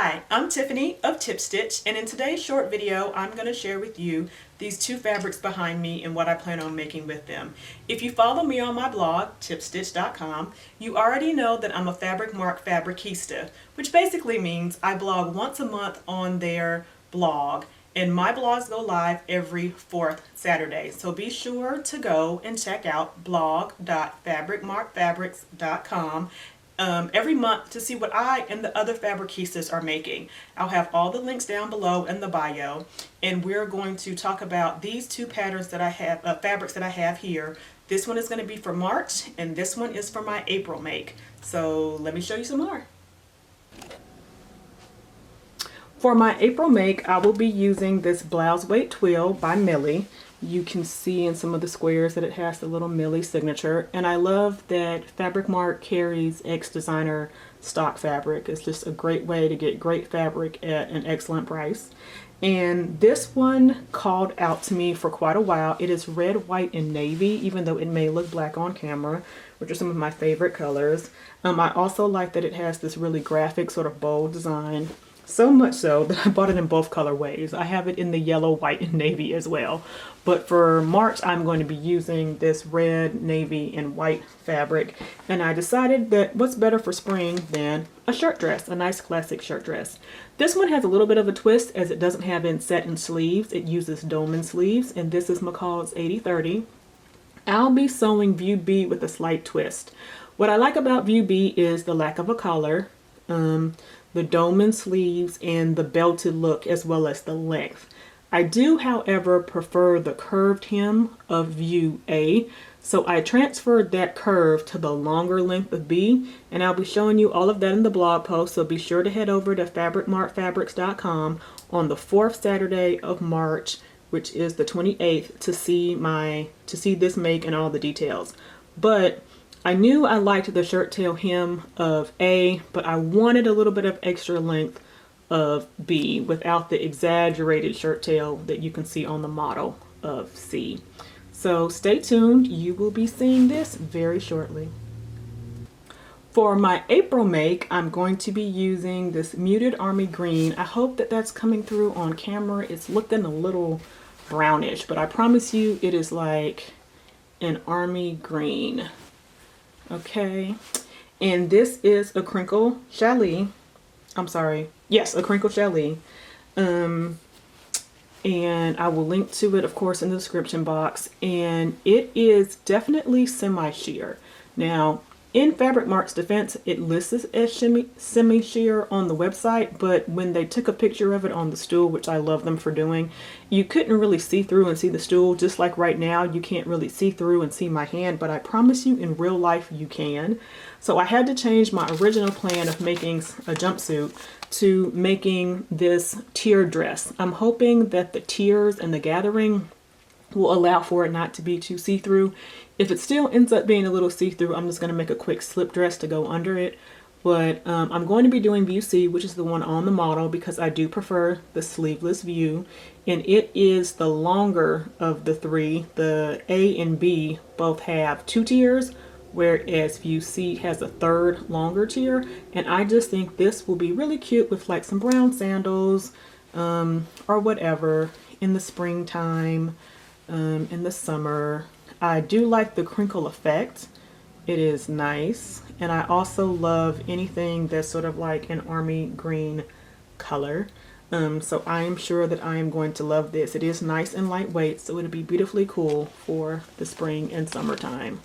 Hi, I'm Tiffany of TipStitched, and in today's short video I'm going to share with you these two fabrics behind me and what I plan on making with them. If you follow me on my blog, TipStitched.com, you already know that I'm a Fabric Mart Fabricista, which basically means I blog once a month on their blog, and my blogs go live every fourth Saturday. So be sure to go and check out blog.fabricmartfabrics.com every month to see what I and the other fabricistas are making. I'll have all the links down below in the bio, and we're going to talk about these two patterns that I have, fabrics that I have here. This one is going to be for March, and this one is for my April make. So let me show you some more. For my April make, I will be using this blouseweight twill by Millie. You can see in some of the squares that it has the little Millie signature, and I love that Fabric Mart carries X Designer stock fabric. It's just a great way to get great fabric at an excellent price. And this one called out to me for quite a while. It is red, white, and navy, even though it may look black on camera, which are some of my favorite colors. I also like that it has this really graphic sort of bold design. So much so that I bought it in both colorways. I have it in the yellow, white, and navy as well. But for March, I'm going to be using this red, navy, and white fabric. And I decided that what's better for spring than a shirt dress, a nice classic shirt dress. This one has a little bit of a twist as it doesn't have inset and sleeves. It uses dolman sleeves, and this is McCall's 80/30. I'll be sewing view B with a slight twist. What I like about view B is the lack of a collar, the dolman sleeves, and the belted look, as well as the length. I do, however, prefer the curved hem of view A, so I transferred that curve to the longer length of B, and I'll be showing you all of that in the blog post, so be sure to head over to fabricmartfabrics.com on the 4th Saturday of March, which is the 28th, to see this make and all the details. But I knew I liked the shirt tail hem of A, but I wanted a little bit of extra length of B without the exaggerated shirt tail that you can see on the model of C. So stay tuned, you will be seeing this very shortly. For my April make, I'm going to be using this muted army green. I hope that that's coming through on camera. It's looking a little brownish, but I promise you it is like an army green. Okay, and this is a crinkle challis. I'm sorry, yes, a crinkle challis. And I will link to it, of course, in the description box. And it is definitely semi-sheer. Now, in Fabric Mart's defense, it lists it as semi-sheer on the website, but when they took a picture of it on the stool, which I love them for doing, you couldn't really see through and see the stool. Just like right now, you can't really see through and see my hand, but I promise you in real life you can. So I had to change my original plan of making a jumpsuit to making this tier dress. I'm hoping that the tiers and the gathering will allow for it not to be too see-through. If it still ends up being a little see-through, I'm just going to make a quick slip dress to go under it. But I'm going to be doing view C, which is the one on the model, because I do prefer the sleeveless view. And it is the longer of the three. The A and B both have 2 tiers, whereas view C has a 3rd longer tier. And I just think this will be really cute with like some brown sandals or whatever in the springtime, in the summer. I do like the crinkle effect. It is nice. And I also love anything that's sort of like an army green color. So I am sure that I am going to love this. It is nice and lightweight, so it'll be beautifully cool for the spring and summertime.